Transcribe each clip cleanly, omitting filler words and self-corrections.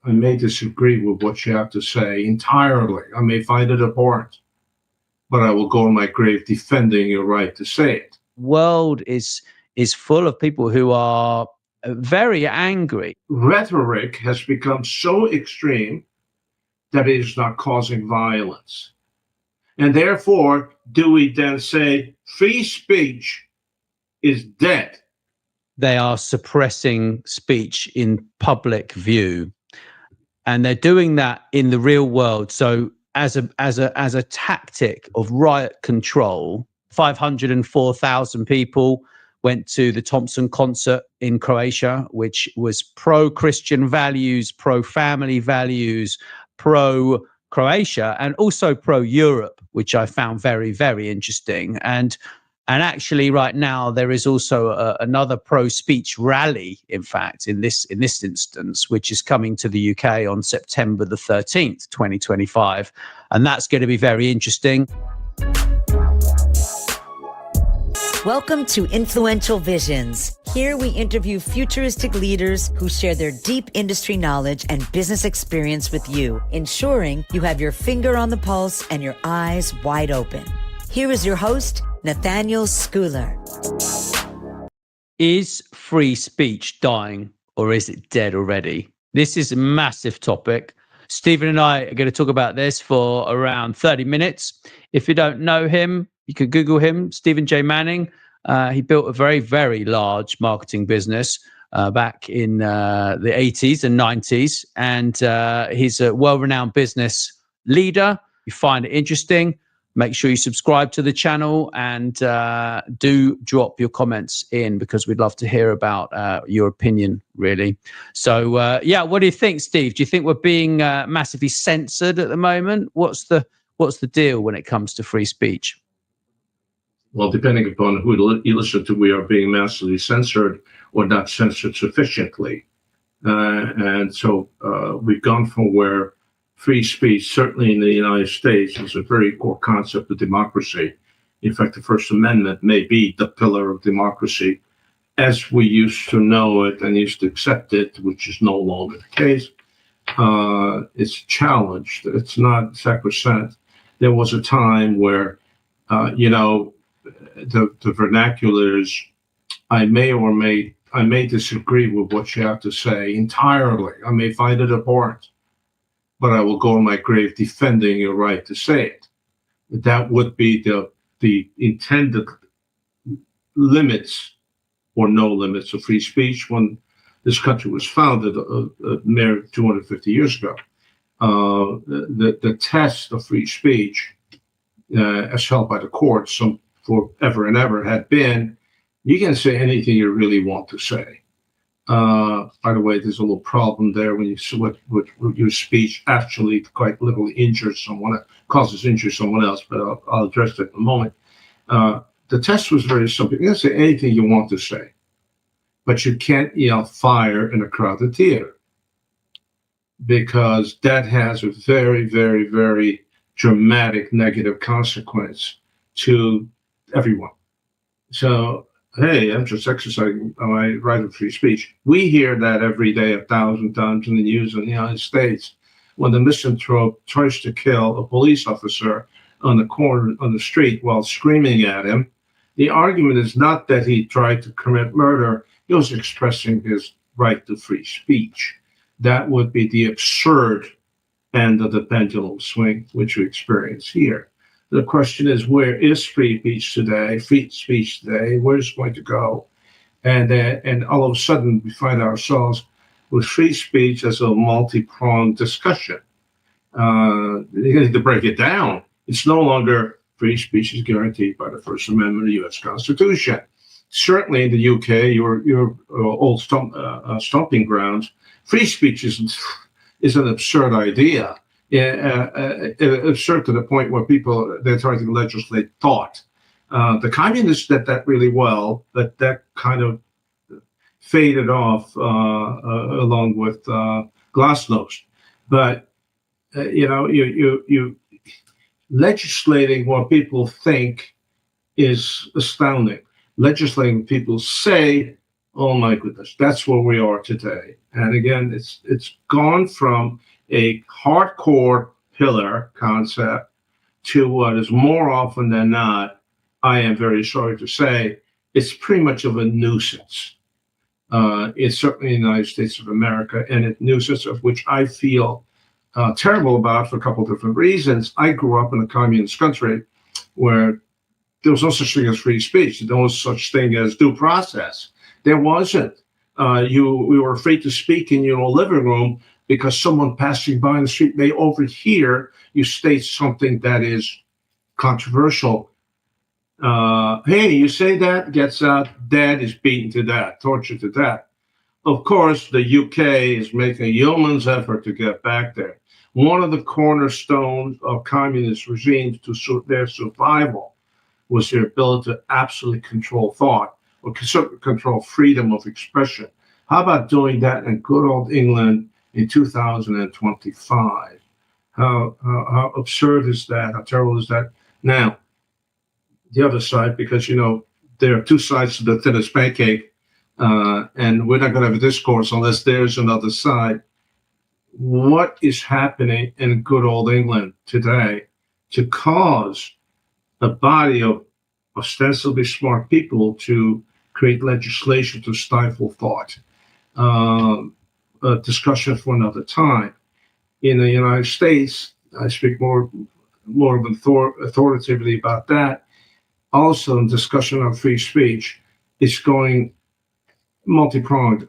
I may disagree with what you have to say entirely. I may find it abhorrent, but I will go in my grave defending your right to say it. World is full of people who are very angry. Rhetoric has become so extreme that it is not causing violence. And therefore, do we then say free speech is dead? They are suppressing speech in public view, and they're doing that in the real world. So as a tactic of riot control, 504,000 people went to the Thompson concert in Croatia, which was pro-Christian values, pro-family values, pro-Croatia, and also pro-Europe, which I found very, very interesting. And actually, right now, there is also another pro-speech rally, in fact, in this instance, which is coming to the UK on September the 13th, 2025. And that's going to be very interesting. Welcome to Influential Visions. Here we interview futuristic leaders who share their deep industry knowledge and business experience with you, ensuring you have your finger on the pulse and your eyes wide open. Here is your host, Nathaniel Schooler. Is free speech dying, or is it dead already? This is a massive topic. Stephen and I are going to talk about this for around 30 minutes. If you don't know him, you can Google him, Stephen J. Manning. He built a very, very large marketing business back in the 80s and 90s. And he's a well-renowned business leader. You find it interesting, make sure you subscribe to the channel and do drop your comments in, because we'd love to hear about your opinion, really. So, yeah, what do you think, Steve? Do you think we're being massively censored at the moment? What's the deal when it comes to free speech? Well, depending upon who you listen to, we are being massively censored or not censored sufficiently. And so we've gone from where free speech, certainly in the United States, is a very core concept of democracy. In fact, the First Amendment may be the pillar of democracy as we used to know it and used to accept it, which is no longer the case. It's challenged. It's not sacrosanct. There was a time where, the vernaculars, I may disagree with what you have to say entirely. I may find it abhorrent, but I will go in my grave defending your right to say it. That would be the intended limits or no limits of free speech when this country was founded a mere 250 years ago. The test of free speech, as held by the courts forever and ever, had been, you can say anything you really want to say. By the way, there's a little problem there when you with your speech actually quite literally injures someone, causes injury to someone else, but I'll address that in a moment. The test was very simple. You can say anything you want to say, but you can't yell fire in a crowded theater, because that has a very, very, very dramatic negative consequence to everyone. So, hey, I'm just exercising my right of free speech. We hear that every day 1,000 times in the news in the United States. When the misanthrope tries to kill a police officer on the street while screaming at him, the argument is not that he tried to commit murder. He was expressing his right to free speech. That would be the absurd end of the pendulum swing, which we experience here. The question is, where is free speech today? Where's it going to go? And all of a sudden, we find ourselves with free speech as a multi-pronged discussion. You need to break it down. It's no longer free speech is guaranteed by the First Amendment of the U.S. Constitution. Certainly in the UK, your old stomping grounds, free speech is an absurd idea. Absurd to the point where they're trying to legislate thought. The communists did that really well, but that kind of faded off along with glasnost. But you legislating what people think is astounding. Legislating what people say Oh my goodness, that's where we are today. And again, it's gone from a hardcore pillar concept to what is more often than not, I am very sorry to say, it's pretty much of a nuisance. It's certainly in the United States of America, and a nuisance of which I feel terrible about for a couple of different reasons. I grew up in a communist country where there was no such thing as free speech. There was such thing as due process. There wasn't. We were afraid to speak in your living room because someone passing by in the street may overhear you state something that is controversial. Hey, you say that, gets out, dad is beaten to death, tortured to death. Of course, the UK is making a yeoman's effort to get back there. One of the cornerstones of communist regimes to their survival was their ability to absolutely control thought or control freedom of expression. How about doing that in good old England in 2025? How absurd is that? How terrible is that? Now, the other side, because, there are two sides to the thinnest pancake, and we're not going to have a discourse unless there's another side. What is happening in good old England today to cause a body of ostensibly smart people to create legislation to stifle thought? A discussion for another time. In the United States, I speak more authoritatively about that. Also, in discussion of free speech, it's going multi-pronged.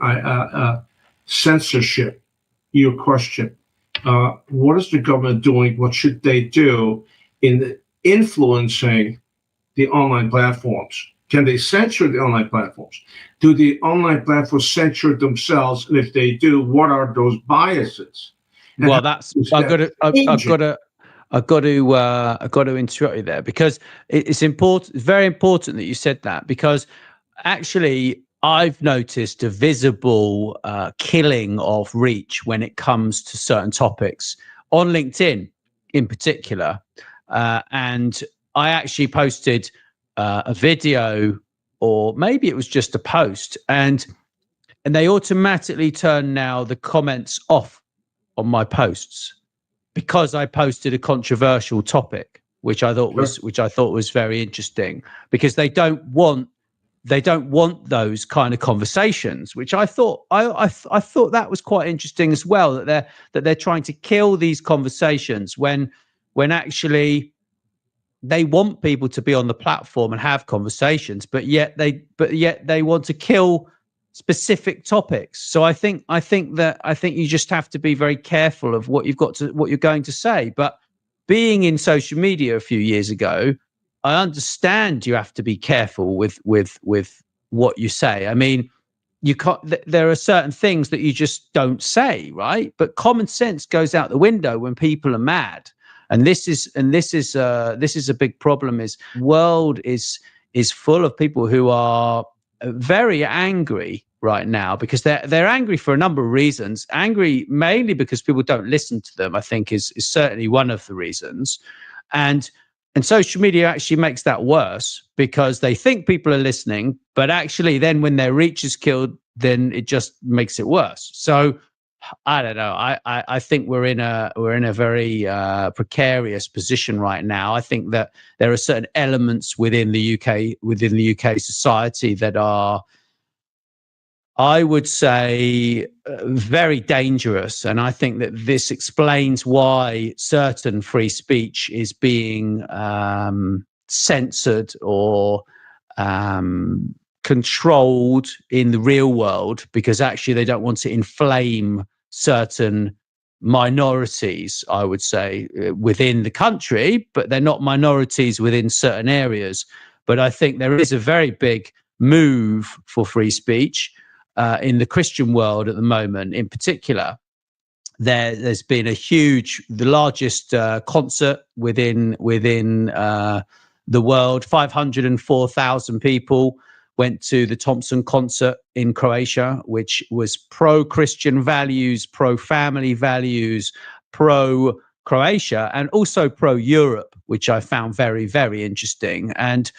Censorship, your question. What is the government doing? What should they do in influencing the online platforms? Can they censor the online platforms? Do the online platforms censor themselves? And if they do, what are those biases? And well, that's I've got to interrupt you there, because it's important. It's very important that you said that, because actually I've noticed a visible killing of reach when it comes to certain topics on LinkedIn in particular. And I actually posted a video, or maybe it was just a post, and they automatically turn now the comments off on my posts because I posted a controversial topic, which I thought was very interesting, because they don't want those kind of conversations, which I thought I thought that was quite interesting as well, that they're trying to kill these conversations when actually they want people to be on the platform and have conversations, but yet they want to kill specific topics. So I think you just have to be very careful of what you're going to say. But being in social media a few years ago, I understand you have to be careful with what you say. I mean, you can't. There are certain things that you just don't say, right? But common sense goes out the window when people are mad, and this is a big problem. Is world is full of people who are very angry right now, because they're angry for a number of reasons. Angry mainly because people don't listen to them, I think, is certainly one of the reasons. And social media actually makes that worse, because they think people are listening, but actually then when their reach is killed, then it just makes it worse. So I don't know. I think we're in a very precarious position right now. I think that there are certain elements within the UK society that are, I would say, very dangerous. And I think that this explains why certain free speech is being censored or controlled in the real world, because actually they don't want to inflame certain minorities, I would say, within the country, but they're not minorities within certain areas. But I think there is a very big move for free speech in the Christian world at the moment. In particular, there's been the largest concert within the world. 504,000 people went to the Thompson concert in Croatia, which was pro-Christian values, pro-family values, pro-Croatia, and also pro-Europe, which I found very, very interesting. And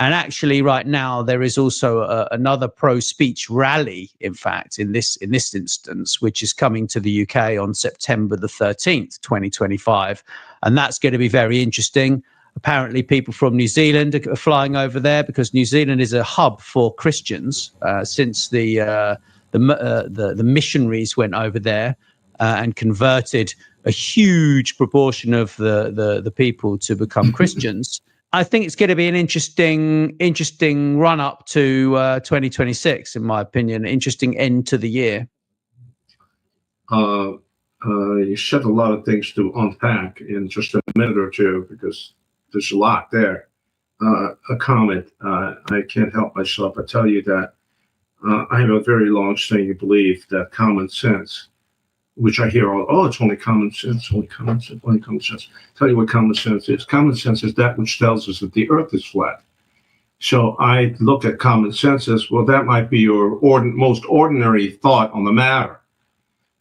And actually, right now, there is also another pro-speech rally, in fact, in this instance, which is coming to the UK on September the 13th, 2025. And that's going to be very interesting. Apparently, people from New Zealand are flying over there because New Zealand is a hub for Christians since the missionaries went over there and converted a huge proportion of the people to become Christians. I think it's going to be an interesting run up to 2026, in my opinion. Interesting end to the year. You said a lot of things to unpack in just a minute or two because there's a lot there. A comment. I can't help myself. I tell you that I have a very long-standing belief that common sense, which I hear it's only common sense, only common sense, only common sense. Tell you what common sense is. Common sense is that which tells us that the earth is flat. So I look at common sense as, well, that might be your most ordinary thought on the matter.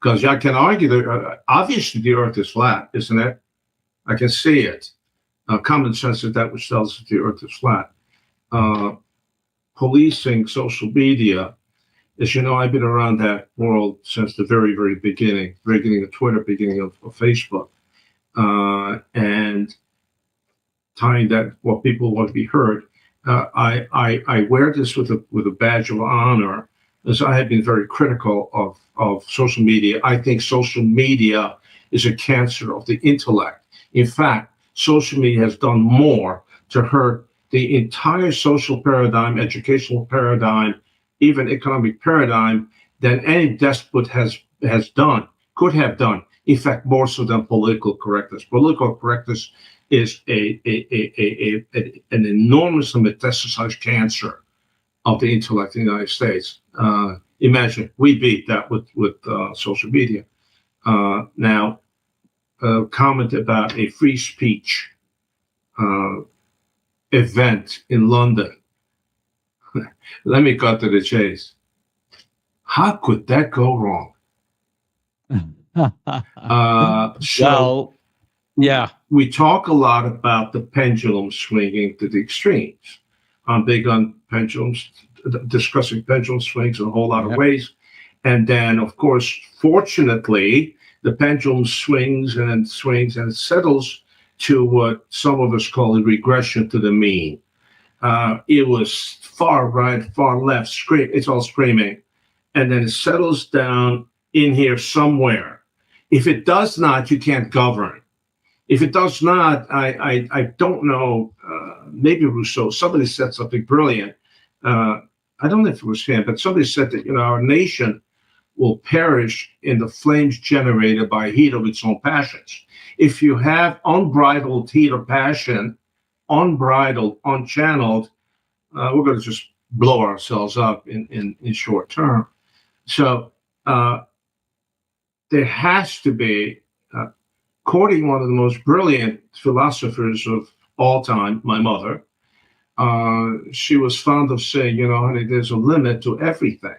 Because I can argue that obviously the earth is flat, isn't it? I can see it. Common sense is that which tells us that the earth is flat. Policing social media, as you know, I've been around that world since the very, very beginning of Twitter, beginning of Facebook, and tying that what people want to be heard. I wear this with a badge of honor, as I have been very critical of social media. I think social media is a cancer of the intellect. In fact, social media has done more to hurt the entire social paradigm, educational paradigm, even economic paradigm than any despot has done, could have done. In fact, more so than political correctness. Political correctness is an enormously metastasized cancer of the intellect in the United States. Imagine we beat that with social media. Now, a comment about a free speech event in London. Let me cut to the chase. How could that go wrong? Well, yeah. We talk a lot about the pendulum swinging to the extremes. I'm big on pendulums, discussing pendulum swings in a whole lot of ways. And then, of course, fortunately, the pendulum swings and it settles to what some of us call a regression to the mean. It was far right, far left, it's all screaming. And then it settles down in here somewhere. If it does not, you can't govern. If it does not, I don't know, maybe Rousseau, somebody said something brilliant. I don't know if it was him, but somebody said that, our nation will perish in the flames generated by heat of its own passions. If you have unbridled heat of passion, unbridled, unchanneled, we're going to just blow ourselves up in short term. So there has to be, quoting one of the most brilliant philosophers of all time, my mother, she was fond of saying, honey, there's a limit to everything.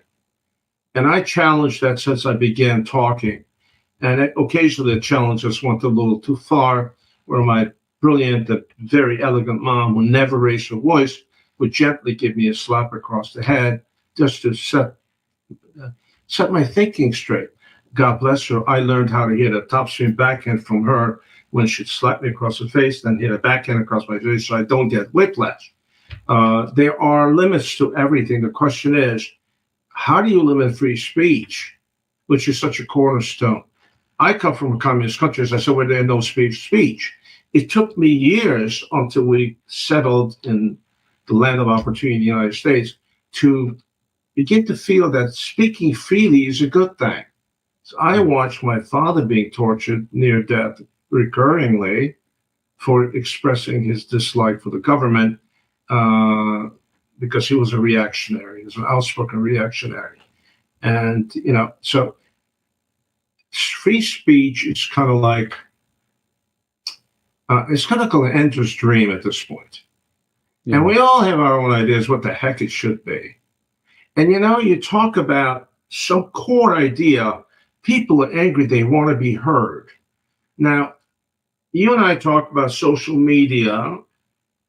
And I challenged that since I began talking. And occasionally the challenges went a little too far, where my brilliant, very elegant mom, who never raised her voice, would gently give me a slap across the head just to set my thinking straight. God bless her. I learned how to hit a topspin backhand from her when she'd slap me across the face, then hit a backhand across my face so I don't get whiplash. There are limits to everything. The question is, how do you limit free speech, which is such a cornerstone? I come from a communist country, as I said, where there is no speech. It took me years until we settled in the land of opportunity in the United States to begin to feel that speaking freely is a good thing. So I watched my father being tortured near death recurringly for expressing his dislike for the government because he was a reactionary. He was an outspoken reactionary. And, so free speech is kind of like, it's kind of like an ender's dream at this point. Yeah. And we all have our own ideas what the heck it should be. And, you talk about some core idea. People are angry. They want to be heard. Now, you and I talk about social media,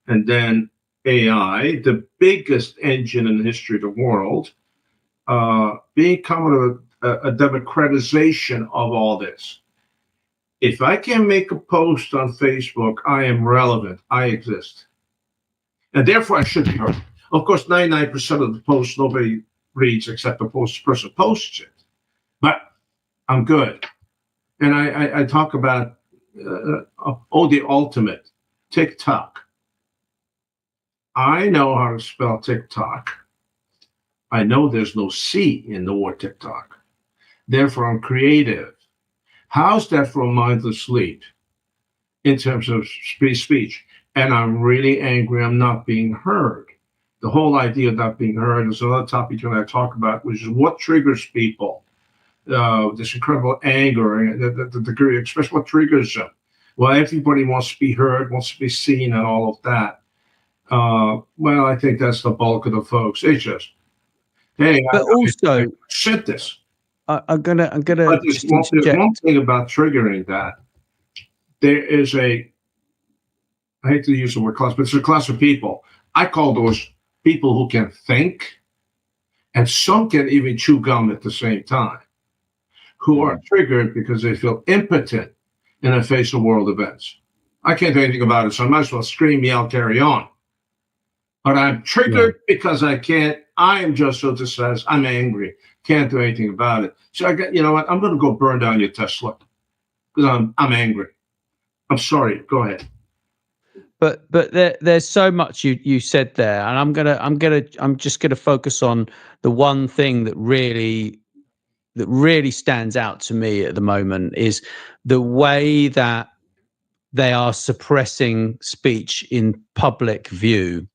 and then AI, the biggest engine in the history of the world, becoming a democratization of all this. If I can make a post on Facebook, I am relevant. I exist. And therefore, I should be heard. Of course, 99% of the posts nobody reads except the person posts it. But I'm good. And I talk about, the ultimate, TikTok. I know how to spell TikTok. I know there's no C in the word TikTok. Therefore, I'm creative. How's that for a mindless sleep in terms of speech? And I'm really angry I'm not being heard. The whole idea of not being heard is another topic you and I talk about, which is what triggers people. This incredible anger, the degree, especially what triggers them. Well, everybody wants to be heard, wants to be seen, and all of that. Well, I think that's the bulk of the folks. It's just, hey, But also, I said this. I'm gonna But just there's interject. one thing about triggering that. There is I hate to use the word class, but it's a class of people. I call those people who can think, and some can even chew gum at the same time, who are triggered because they feel impotent in the face of world events. I can't do anything about it, so I might as well scream, yell, carry on. But I'm triggered because I can't. I am just so distressed. I'm angry. Can't do anything about it. So I got, you know what? I'm going to go burn down your Tesla because I'm angry. I'm sorry. Go ahead. But there's so much you said there, and I'm just gonna focus on the one thing that really stands out to me at the moment is the way that they are suppressing speech in public view,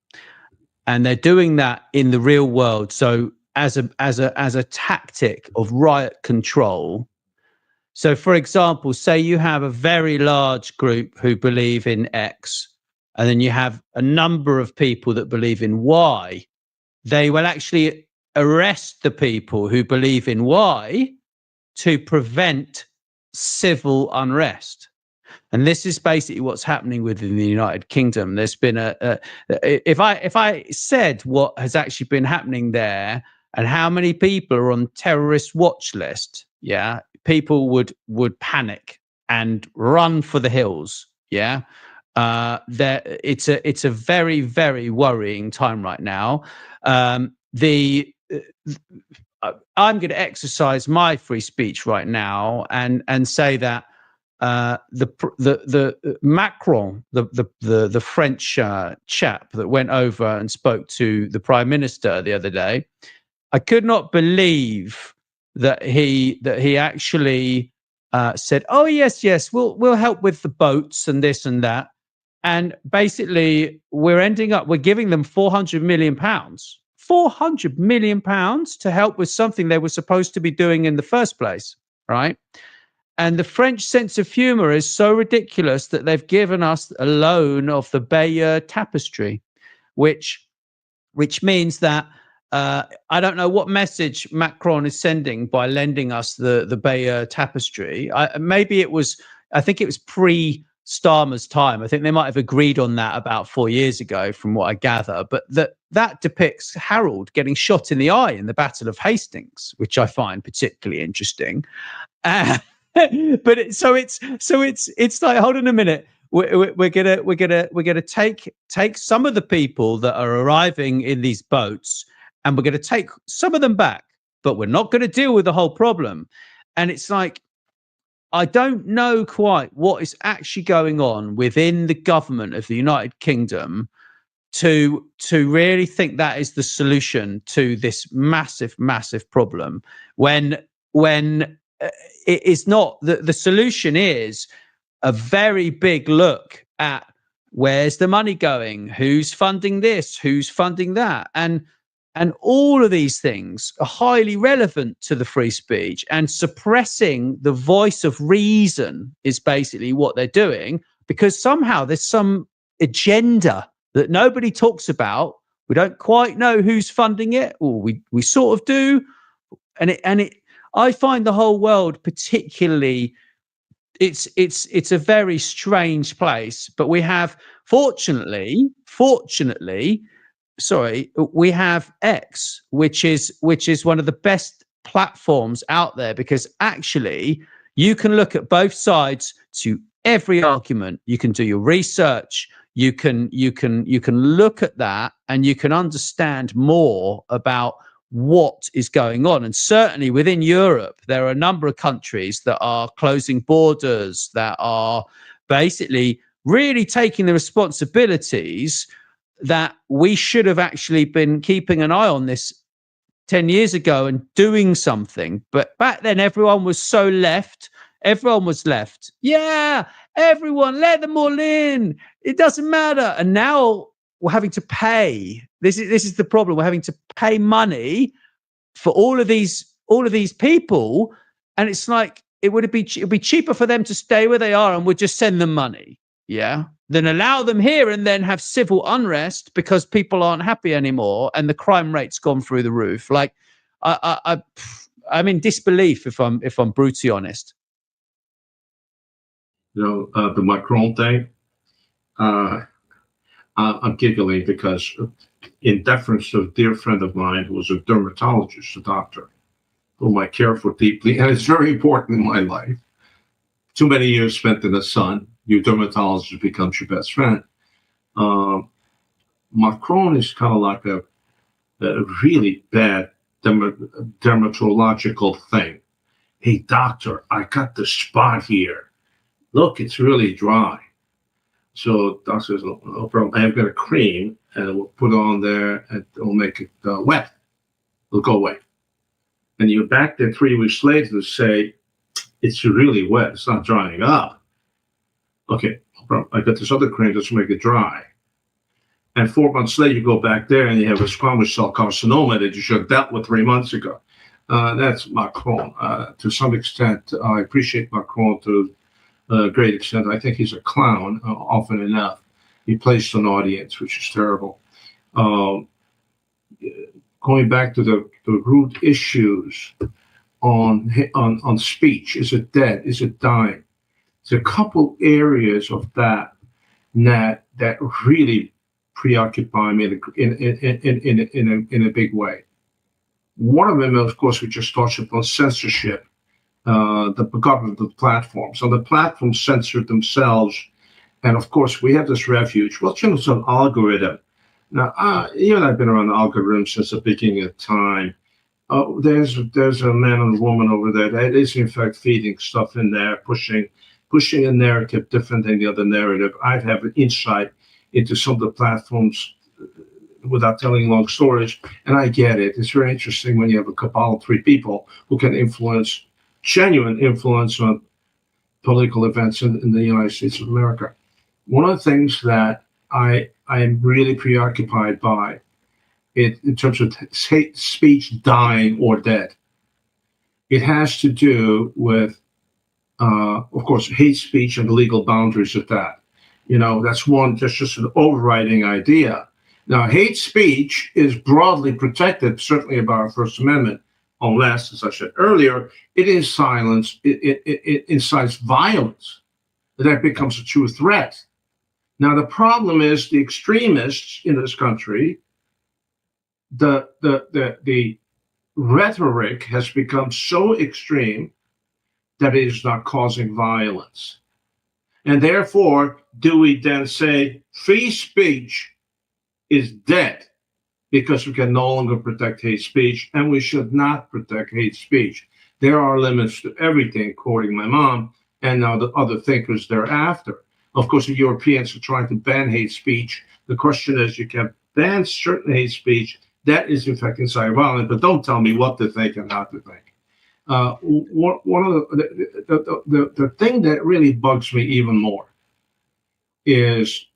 and they're doing that in the real world. So as a tactic of riot control. So, for example, say you have a very large group who believe in X, and then you have a number of people that believe in Y. They will actually arrest the people who believe in Y to prevent civil unrest. And this is basically what's happening within the United Kingdom. There's been if I said what has actually been happening there and how many people are on terrorist watch list, people would panic and run for the hills. It's a very, very worrying time right now. I'm going to exercise my free speech right now and say that the Macron, the French chap that went over and spoke to the Prime Minister the other day, I could not believe that he actually said, "Oh yes, we'll help with the boats and this and that." And basically, we're giving them £400 million. £400 million to help with something they were supposed to be doing in the first place, right? And the French sense of humor is so ridiculous that they've given us a loan of the Bayeux Tapestry, which means that I don't know what message Macron is sending by lending us the Bayeux Tapestry. I think it was pre-Starmer's time. I think they might have agreed on that about 4 years ago, from what I gather. But that depicts Harold getting shot in the eye in the Battle of Hastings, which I find particularly interesting. But it's like, hold on a minute. We're gonna take some of the people that are arriving in these boats, and we're gonna take some of them back, but we're not gonna deal with the whole problem. And it's like, I don't know quite what is actually going on within the government of the United Kingdom to really think that is the solution to this massive problem, when it is not. The solution is a very big look at where's the money going, who's funding this, who's funding that, and all of these things are highly relevant to the free speech, and suppressing the voice of reason is basically what they're doing, because somehow there's some agenda that nobody talks about. We don't quite know who's funding it, or we sort of do, and I find the whole world particularly it's a very strange place. But we have, fortunately, we have X, which is one of the best platforms out there, because actually you can look at both sides to every argument. You can do your research. You can look at that, and you can understand more about what is going on. And certainly within Europe, there are a number of countries that are closing borders, that are basically really taking the responsibilities that we should have actually been keeping an eye on this 10 years ago and doing something. But back then, everyone was so left. Everyone was left. Yeah, everyone, let them all in. It doesn't matter. And now we're having to pay. This is the problem. We're having to pay money for all of these people, and it's like it'd be cheaper for them to stay where they are, and we'd just send them money, than allow them here and then have civil unrest because people aren't happy anymore, and the crime rate's gone through the roof. Like, I'm in disbelief if I'm brutally honest. The Macron thing. I'm giggling because, in deference to a dear friend of mine who was a dermatologist, a doctor, whom I care for deeply, and it's very important in my life. Too many years spent in the sun, your dermatologist becomes your best friend. Macron is kind of like a really bad dermatological thing. Hey, doctor, I got the spot here. Look, it's really dry. So doctor says, no problem. I've got a cream, and we'll put it on there, and it'll make it wet. It'll go away. And you're back there 3 weeks later to say, it's really wet. It's not drying up. Okay, no problem. I got this other cream that's make it dry. And 4 months later, you go back there, and you have a squamous cell carcinoma that you should have dealt with 3 months ago. That's Macron. To some extent, I appreciate Macron to a great extent. I think he's a clown often enough. He plays to an audience, which is terrible. Going back to the root issues on speech, is it dead? Is it dying? There's a couple areas of that really preoccupy me in a big way. One of them, of course, we just touched upon censorship. The government of the platform. So the platforms censored themselves. And of course, we have this refuge. Well, it's an algorithm. Now, you and I have been around algorithms since the beginning of time. There's a man and a woman over there that is, in fact, feeding stuff in there, pushing a narrative different than the other narrative. I have an insight into some of the platforms without telling long stories. And I get it. It's very interesting when you have a cabal of 3 people who can genuine influence on political events in the United States of America. One of the things that I am really preoccupied by in terms of hate speech dying or dead, it has to do with, of course, hate speech and the legal boundaries of that. That's just an overriding idea. Now, hate speech is broadly protected, certainly by our First Amendment, unless, as I said earlier, it is silence, it incites violence, that becomes a true threat. Now, the problem is the extremists in this country, the rhetoric has become so extreme that it is not causing violence. And therefore, do we then say free speech is dead because we can no longer protect hate speech, and we should not protect hate speech? There are limits to everything, quoting my mom, and now the other thinkers thereafter. Of course, the Europeans are trying to ban hate speech. The question is, you can ban certain hate speech that is, in fact, inciting violence, but don't tell me what to think and how to think. One of the thing that really bugs me even more is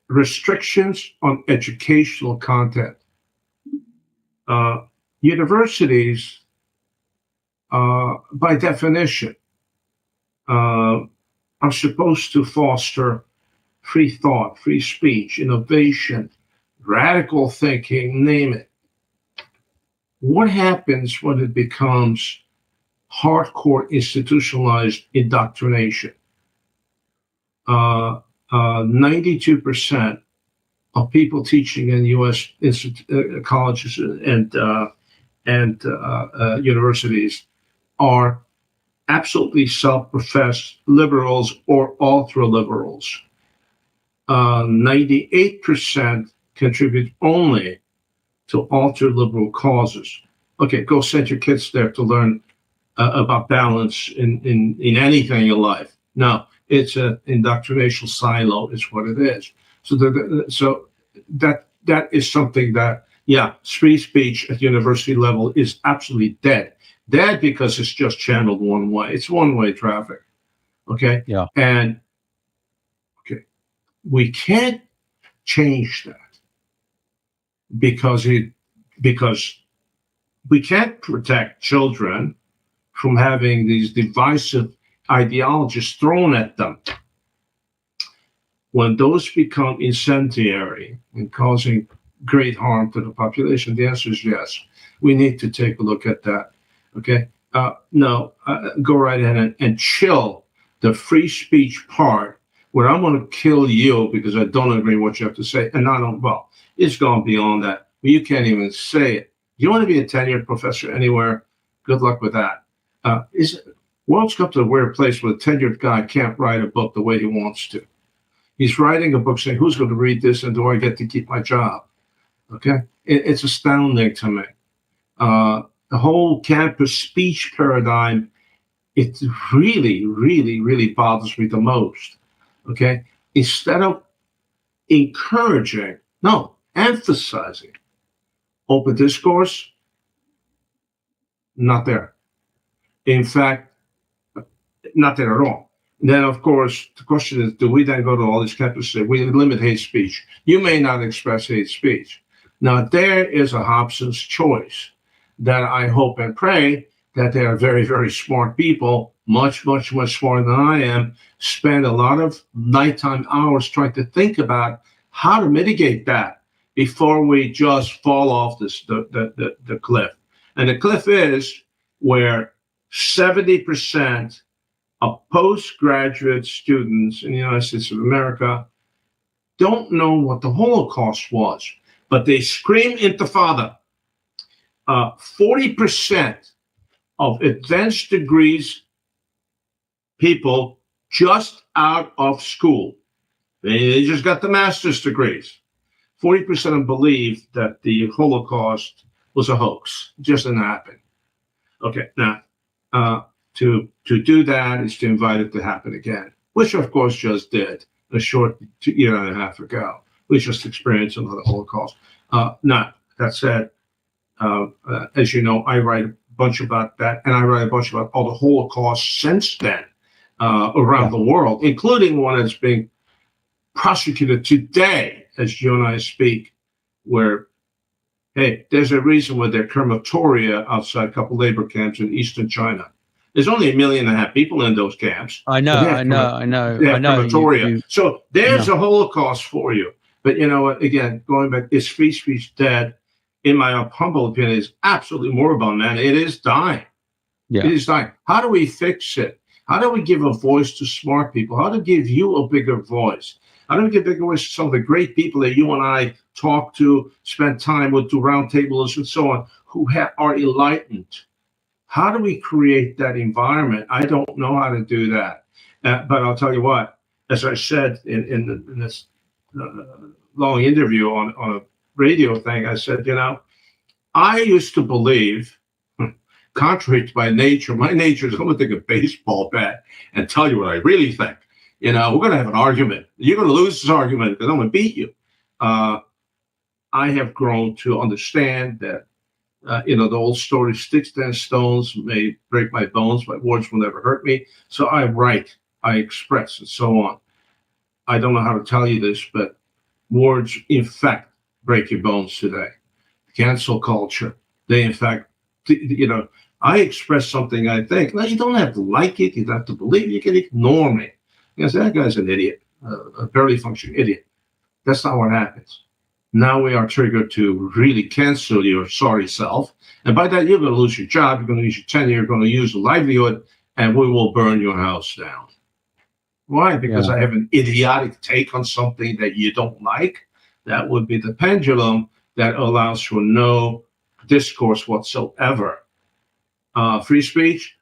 restrictions on educational content. Universities, by definition, are supposed to foster free thought, free speech, innovation, radical thinking, name it. What happens when it becomes hardcore institutionalized indoctrination. 92% of people teaching in U.S. colleges and universities are absolutely self-professed liberals or ultra-liberals. 98% contribute only to ultra-liberal causes. Okay, go send your kids there to learn about balance in anything in life. No, it's an indoctrination silo is what it is. So that is something that, yeah, free speech at university level is absolutely dead. Dead because it's just channeled one way. It's one-way traffic. Okay? Yeah. And okay, we can't change that because we can't protect children from having these divisive ideologies thrown at them. When those become incendiary and causing great harm to the population, the answer is yes. We need to take a look at that. Okay? Go right ahead and chill the free speech part where I'm going to kill you because I don't agree with what you have to say. And it's gone beyond that. You can't even say it. You want to be a tenured professor anywhere? Good luck with that. World's come to a weird place where a tenured guy can't write a book the way he wants to. He's writing a book saying, who's going to read this and do I get to keep my job? Okay? It's astounding to me. The whole campus speech paradigm, it really, really, really bothers me the most. Okay? Instead of emphasizing open discourse, not there. In fact, not there at all. Then, of course, the question is, do we then go to all these campuses and say, we limit hate speech? You may not express hate speech. Now, there is a Hobson's choice that I hope and pray that they are very, very smart people, much, much, much smarter than I am, spend a lot of nighttime hours trying to think about how to mitigate that before we just fall off the cliff. And the cliff is where 70% of postgraduate students in the United States of America don't know what the Holocaust was, but they scream intifada. 40% of advanced degrees people just out of school, they just got the master's degrees. 40% of them believe that the Holocaust was a hoax. It just didn't happen. Okay, now, to do that is to invite it to happen again, which of course just did a short year and a half ago. We just experienced another Holocaust. Now, that said, as you know, I write a bunch about that, and I write a bunch about all the Holocaust since then around the world, including one that's being prosecuted today as you and I speak, where, hey, there's a reason why there are crematoria outside a couple labor camps in eastern China. There's only 1.5 million people in those camps. I know. They have crematoria. So there's a Holocaust for you. But you know what? Again, going back, is free speech dead? In my humble opinion, is absolutely moribund, man. It is dying. Yeah. It is dying. How do we fix it? How do we give a voice to smart people? How do we give you a bigger voice? How do we give a bigger voice to some of the great people that you and I talk to, spend time with, do roundtables and so on, who are enlightened? How do we create that environment? I don't know how to do that. But I'll tell you what, as I said in this long interview on a radio thing, I said, I used to believe, contrary to my nature is I'm going to take a baseball bat and tell you what I really think. We're going to have an argument. You're going to lose this argument because I'm going to beat you. I have grown to understand that, the old story, sticks and stones may break my bones, but words will never hurt me. So I write, I express, and so on. I don't know how to tell you this, but words, in fact, break your bones today. Cancel culture. They, in fact, I express something I think. Now, you don't have to like it. You don't have to believe it. You can ignore me. That guy's an idiot, a barely functioning idiot. That's not what happens. Now we are triggered to really cancel your sorry self. And by that, you're going to lose your job, you're going to lose your tenure, you're going to lose a livelihood, and we will burn your house down. Why? Because I have an idiotic take on something that you don't like. That would be the pendulum that allows for no discourse whatsoever. Free speech,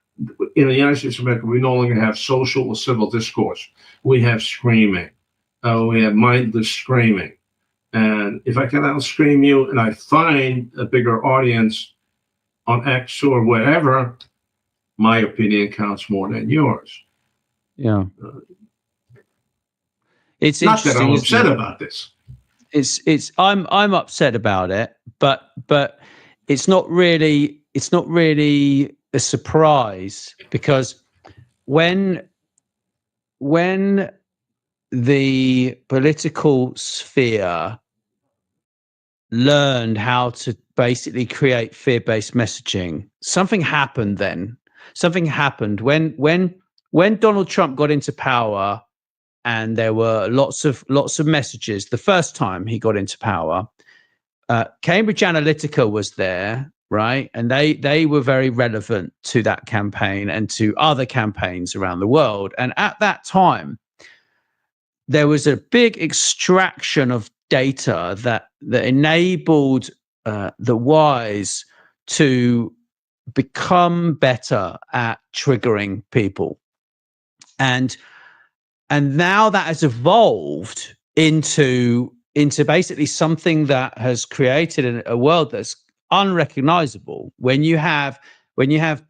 in the United States of America, we no longer have social or civil discourse. We have screaming. We have mindless screaming. And if I can out-scream you and I find a bigger audience on X or whatever, my opinion counts more than yours. Yeah. It's not that I'm interesting, upset about this. I'm upset about it, but it's not really a surprise, because when the political sphere learned how to basically create fear-based messaging, something happened then. Something happened when Donald Trump got into power, and there were lots of messages. The first time he got into power, Cambridge Analytica was there, right? And they were very relevant to that campaign and to other campaigns around the world. And at that time, there was a big extraction of data that enabled the wise to become better at triggering people. And now that has evolved into basically something that has created a world that's unrecognizable. When you have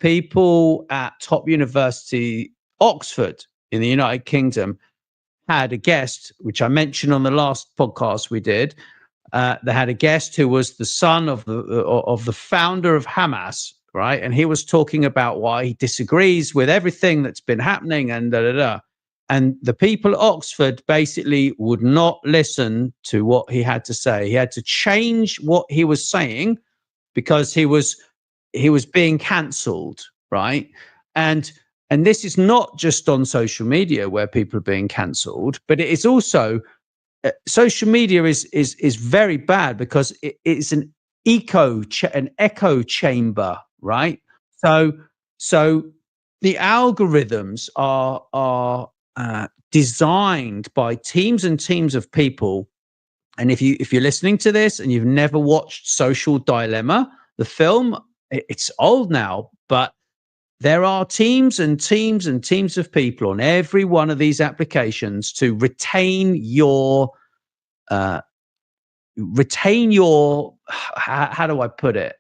people at top university, Oxford in the United Kingdom, had a guest, which I mentioned on the last podcast we did. They had a guest who was the son of the founder of Hamas, right? And he was talking about why he disagrees with everything that's been happening and da da da. And the people at Oxford basically would not listen to what he had to say. He had to change what he was saying because he was being cancelled, right? And this is not just on social media where people are being cancelled, but it is also social media is very bad because it's an echo chamber, right? So the algorithms are designed by teams and teams of people. And if you're listening to this and you've never watched Social Dilemma, the film, it's old now, but there are teams and teams and teams of people on every one of these applications to retain your how do I put it?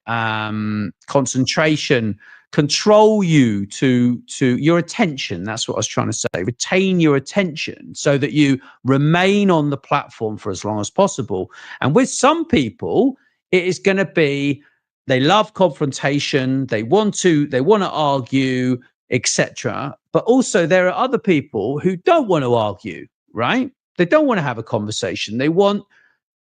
Concentration, control you to your attention. That's what I was trying to say. Retain your attention so that you remain on the platform for as long as possible. And with some people, it is going to be, they love confrontation, they want to argue, etc. But also there are other people who don't want to argue, right? They don't want to have a conversation. They want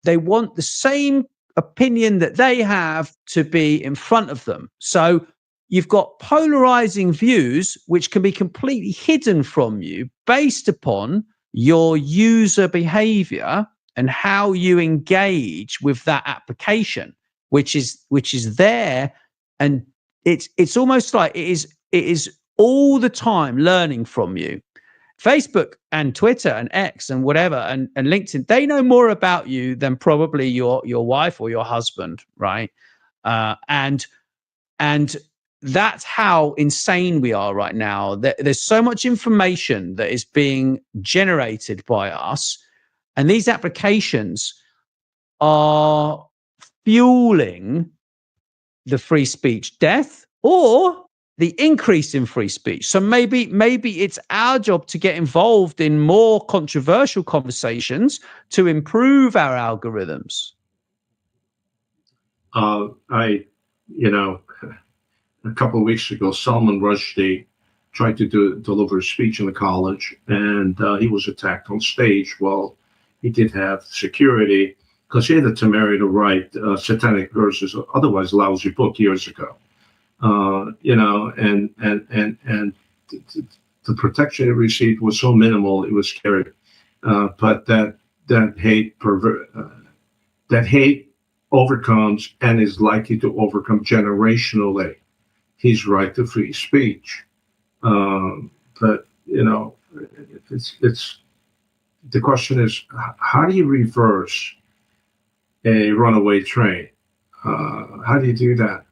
the same opinion that they have to be in front of them. So you've got polarizing views which can be completely hidden from you based upon your user behavior and how you engage with that application, which is there, and it's almost like it is all the time learning from you. Facebook and Twitter and X and whatever and LinkedIn, they know more about you than probably your wife or your husband, right? And that's how insane we are right now. There's so much information that is being generated by us, and these applications are fueling the free speech death or the increase in free speech. So maybe it's our job to get involved in more controversial conversations to improve our algorithms. A couple of weeks ago, Salman Rushdie tried to deliver a speech in a college, and he was attacked on stage. Well, he did have security because he had the temerity to write satanic verses, otherwise lousy book years ago. And the protection it received was so minimal, it was scary. But that hate that hate overcomes and is likely to overcome generationally his right to free speech. But it's the question is, how do you reverse a runaway train? How do you do that?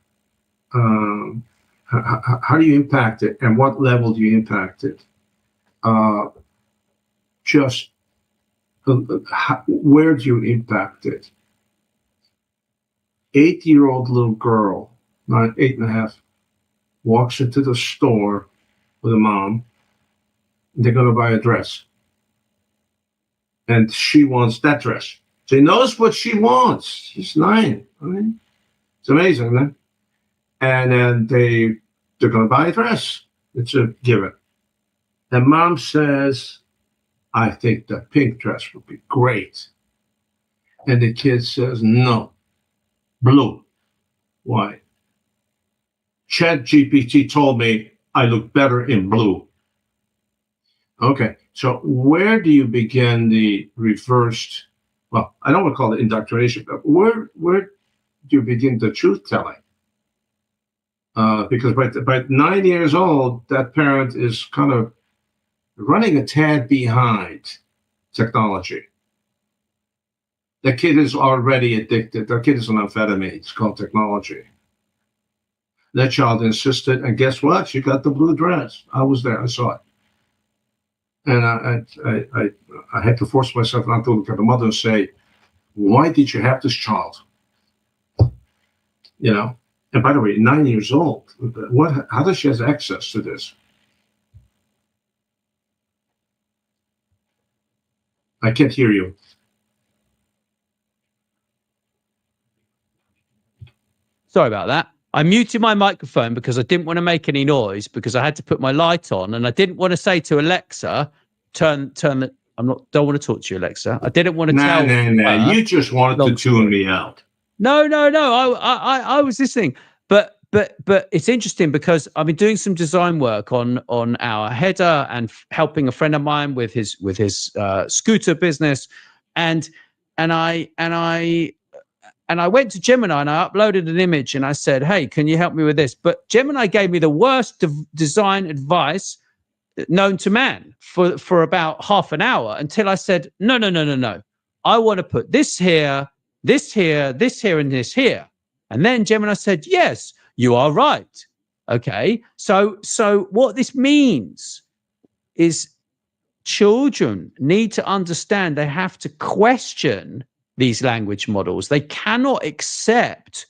How do you impact it, and what level do you impact it? Where do you impact it? 8-year-old little girl, not 8.5, walks into the store with a mom. They're going to buy a dress, and she wants that dress. She knows what she wants. She's 9. I mean, it's amazing, isn't it? And then they're going to buy a dress. It's a given. And mom says, I think the pink dress would be great. And the kid says, no, blue. Why? ChatGPT told me I look better in blue. Okay, so where do you begin the reversed, well, I don't want to call it indoctrination, but where do you begin the truth telling? Because by 9 years old, that parent is kind of running a tad behind technology. The kid is already addicted. The kid is on amphetamine. It's called technology. That child insisted, and guess what? She got the blue dress. I was there. I saw it. And I had to force myself not to look at the mother and say, why did you have this child? And by the way, 9 years old, how does she have access to this? I can't hear you. Sorry about that. I muted my microphone because I didn't want to make any noise, because I had to put my light on, and I didn't want to say to Alexa, turn the, don't want to talk to you, Alexa. I didn't want to tell. No. You just wanted to tune me out. No. I was listening, but it's interesting because I've been doing some design work on our header and helping a friend of mine with his scooter business, and I went to Gemini and I uploaded an image and I said, hey, can you help me with this? But Gemini gave me the worst design advice known to man for about half an hour, until I said, no. I want to put this here, this here, this here, and this here. And then Gemini said, yes, you are right. Okay. So what this means is children need to understand they have to question these language models. They cannot accept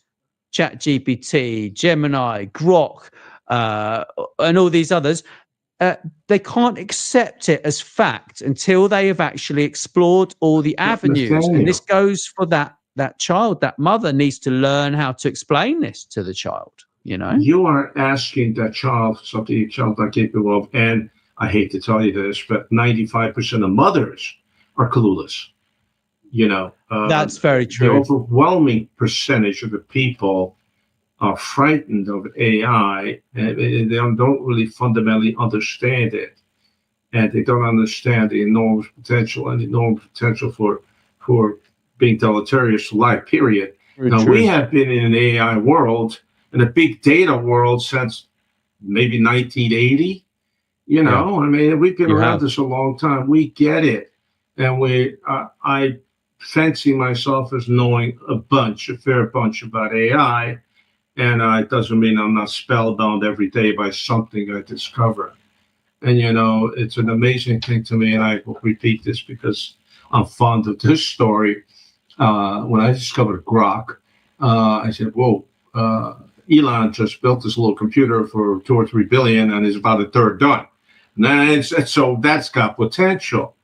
ChatGPT, Gemini, Grok, and all these others. They can't accept it as fact until they have actually explored all the avenues. Nathaniel. And this goes for that child. That mother needs to learn how to explain this to the child. You are asking that child something the child not capable of, and I hate to tell you this, but 95% of mothers are clueless. That's very true. The overwhelming percentage of the people are frightened of AI, and they don't really fundamentally understand it, and they don't understand the enormous potential and the enormous potential for being deleterious to life. Period. Now, we have been in an AI world and a big data world since maybe 1980. I mean, we've been around this a long time. We get it, and I fancy myself as knowing a fair bunch about AI, and it doesn't mean I'm not spellbound every day by something I discover. And it's an amazing thing to me, and I will repeat this because I'm fond of this story. When I discovered Grok, I said, whoa, Elon just built this little computer for 2 or 3 billion and is about a third done. And so that's got potential.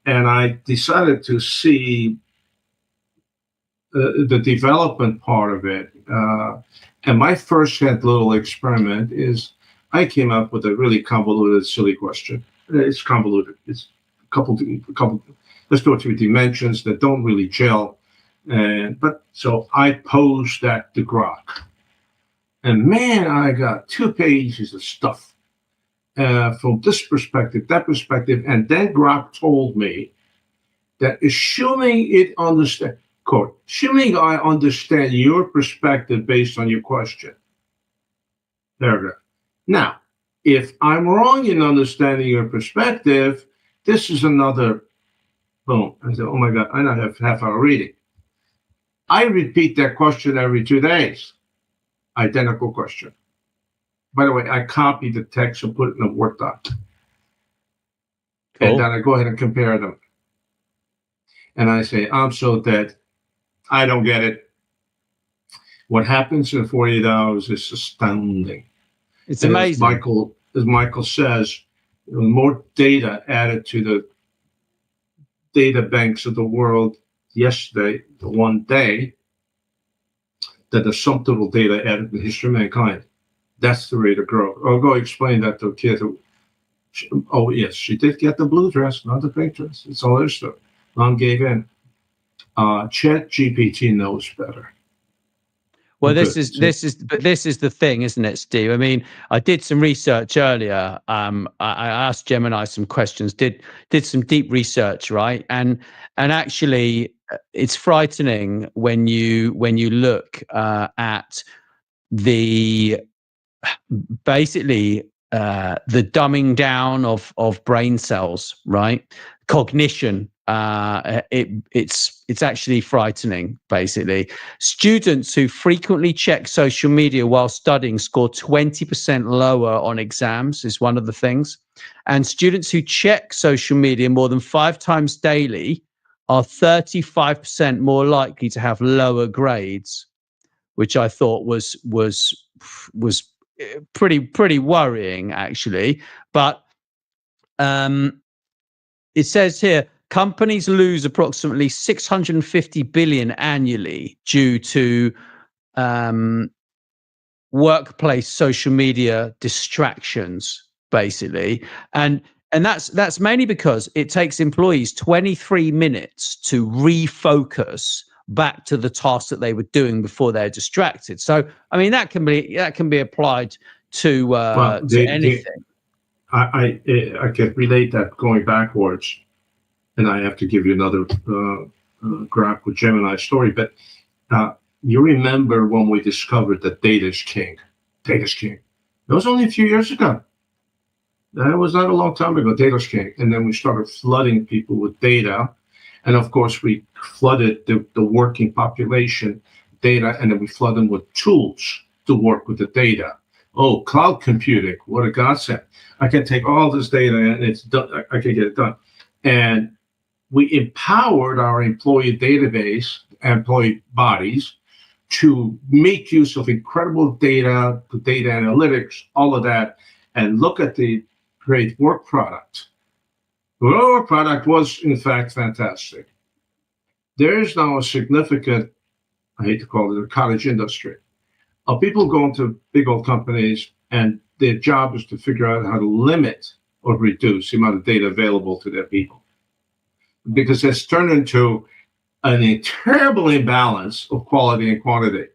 And I decided to see the development part of it. And my first little experiment is I came up with a really convoluted, silly question. It's convoluted. It's a couple. Let's go through dimensions that don't really gel. But so I posed that to Grok. And man, I got 2 pages of stuff from this perspective, that perspective. And then Grok told me that assuming it understands, Quote, assuming I understand your perspective based on your question. Paragraph. Now, if I'm wrong in understanding your perspective, this is another boom. I said, oh my God, I now have half-hour reading. I repeat that question every 2 days. Identical question. By the way, I copy the text and put it in a Word doc. Cool. And then I go ahead and compare them. And I say, I'm so dead. I don't get it. What happens in 48 hours is astounding. It's and amazing. As Michael says, more data added to the data banks of the world yesterday, the one day, than the sum total data added in the history of mankind. That's the rate of growth. I'll go explain that to a kid who, oh yes, she did get the blue dress, not the pink dress. It's all understood. Mom gave in. Chat GPT knows better. Well, this is the thing, isn't it, Steve? I mean, I did some research earlier. I asked Gemini some questions, did some deep research, right? And actually, it's frightening when you look at the basically the dumbing down of brain cells, right? Cognition. It's actually frightening. Basically, students who frequently check social media while studying score 20% lower on exams is one of the things, and students who check social media more than 5 times daily are 35% more likely to have lower grades, which I thought was pretty worrying, actually. But it says here, companies lose approximately 650 billion annually due to workplace social media distractions, basically, and that's mainly because it takes employees 23 minutes to refocus back to the task that they were doing before they're distracted. So, I mean, that can be applied to anything. I can relate that going backwards. And I have to give you another graph with Gemini story. But you remember when we discovered that data is king. Data is king. It was only a few years ago. That was not a long time ago. Data is king. And then we started flooding people with data. And of course, we flooded the working population data, and then we flood them with tools to work with the data. Oh, cloud computing. What a godsend. I can take all this data and it's done. I can get it done. And we empowered our employee database, employee bodies, to make use of incredible data analytics, all of that, and look at the great work product. The work product was, in fact, fantastic. There is now a significant, I hate to call it a cottage industry, of people going to big old companies, and their job is to figure out how to limit or reduce the amount of data available to their people. Because it's turned into a terrible imbalance of quality and quantity.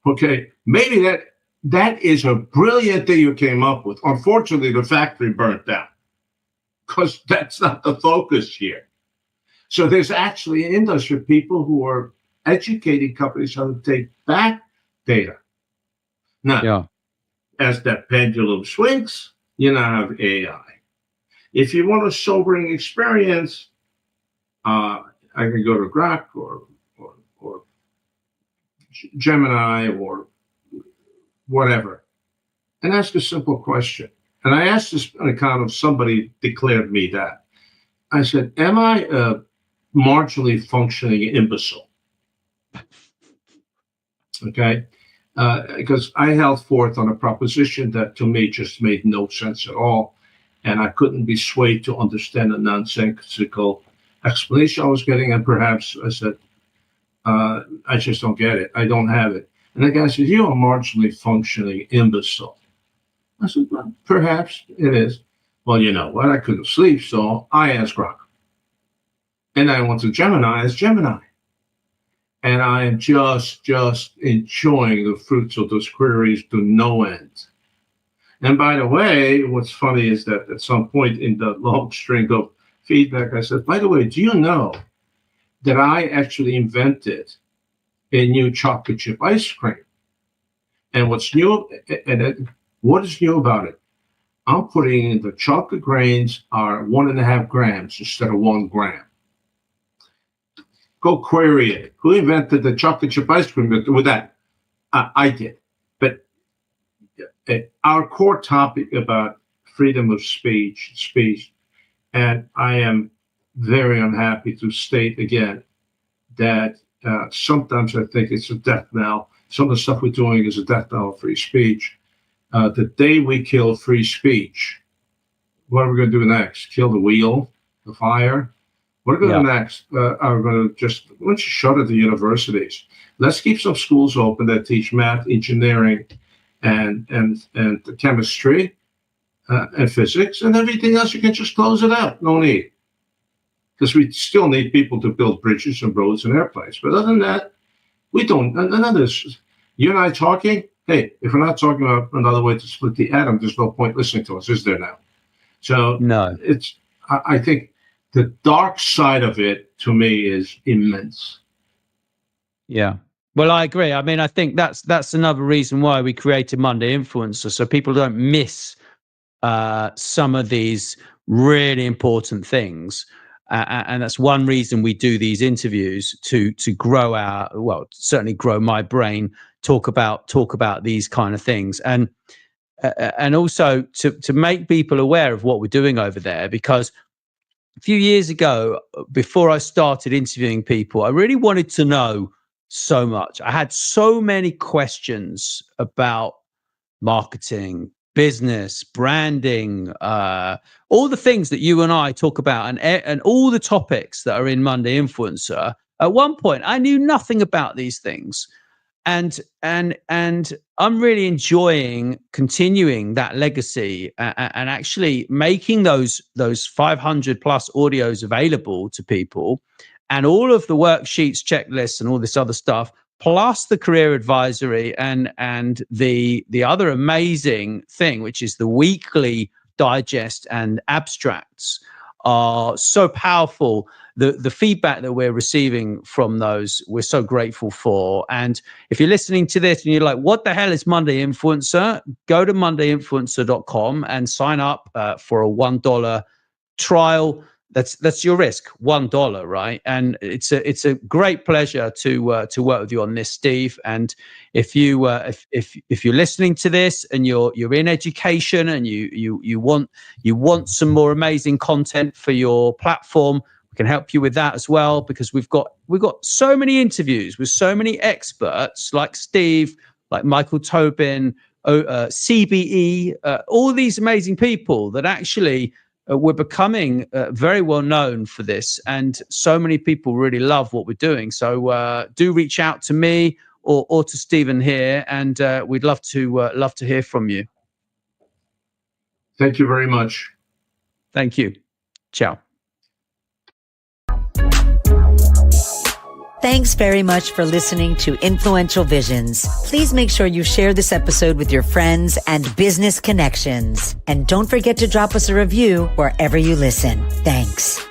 Okay, maybe that is a brilliant thing you came up with. Unfortunately, the factory burnt down because that's not the focus here. So there's actually an industry of people who are educating companies how to take back data. Now, as that pendulum swings, you now have AI. If you want a sobering experience, I can go to Grok or Gemini or whatever and ask a simple question. And I asked this on account of somebody declared me that. I said, am I a marginally functioning imbecile? Okay? Because I held forth on a proposition that to me just made no sense at all. And I couldn't be swayed to understand a nonsensical explanation I was getting. And perhaps I said, I just don't get it. I don't have it. And the guy said, you're a marginally functioning imbecile. I said, well, perhaps it is. Well, you know what? I couldn't sleep, so I asked Grok. And I went to Gemini as Gemini. And I am just enjoying the fruits of those queries to no end. And by the way, what's funny is that at some point in the long string of feedback, I said, by the way, do you know that I actually invented a new chocolate chip ice cream. And what is new about it? I'm putting in the chocolate grains are 1.5 grams instead of 1 gram. Go query it. Who invented the chocolate chip ice cream with that? I did. But our core topic about freedom of speech, and I am very unhappy to state again that sometimes I think it's a death knell. Some of the stuff we're doing is a death knell of free speech. The day we kill free speech, what are we going to do next? Kill the wheel, the fire? What are we going to do next? Are we going to just, once you shut at the universities, let's keep some schools open that teach math, engineering, and chemistry, and physics, and everything else you can just close it out. No need. Because we still need people to build bridges and roads and airplanes. But other than that, we don't. None of this. You and I talking, hey, if we're not talking about another way to split the atom, there's no point listening to us, is there now? So no. I think the dark side of it, to me, is immense. Yeah. Well, I agree. I mean, I think that's another reason why we created Monday Influencer, so people don't miss some of these really important things. And that's one reason we do these interviews, to grow certainly grow my brain, talk about these kind of things, and also to make people aware of what we're doing over there. Because a few years ago, before I started interviewing people, I really wanted to know so much. I had so many questions about marketing, business, branding, all the things that you and I talk about, and all the topics that are in Monday Influencer. At one point, I knew nothing about these things, and I'm really enjoying continuing that legacy and actually making those 500 plus audios available to people, and all of the worksheets, checklists, and all this other stuff, plus the career advisory and the other amazing thing, which is the weekly digest and abstracts, are so powerful. The feedback that we're receiving from those, we're so grateful for. And if you're listening to this and you're like, what the hell is Monday Influencer? Go to mondayinfluencer.com and sign up for a $1 trial. That's your risk, $1, right? And it's a great pleasure to work with you on this, Steve. And if you if you're listening to this and you're in education and you want some more amazing content for your platform, we can help you with that as well, because we've got so many interviews with so many experts like Steve, like Michael Tobin, CBE, all these amazing people that actually. We're becoming very well known for this, and so many people really love what we're doing. So do reach out to me or to Stephen here, and we'd love to hear from you. Thank you very much. Thank you. Ciao. Thanks very much for listening to Influential Visions. Please make sure you share this episode with your friends and business connections. And don't forget to drop us a review wherever you listen. Thanks.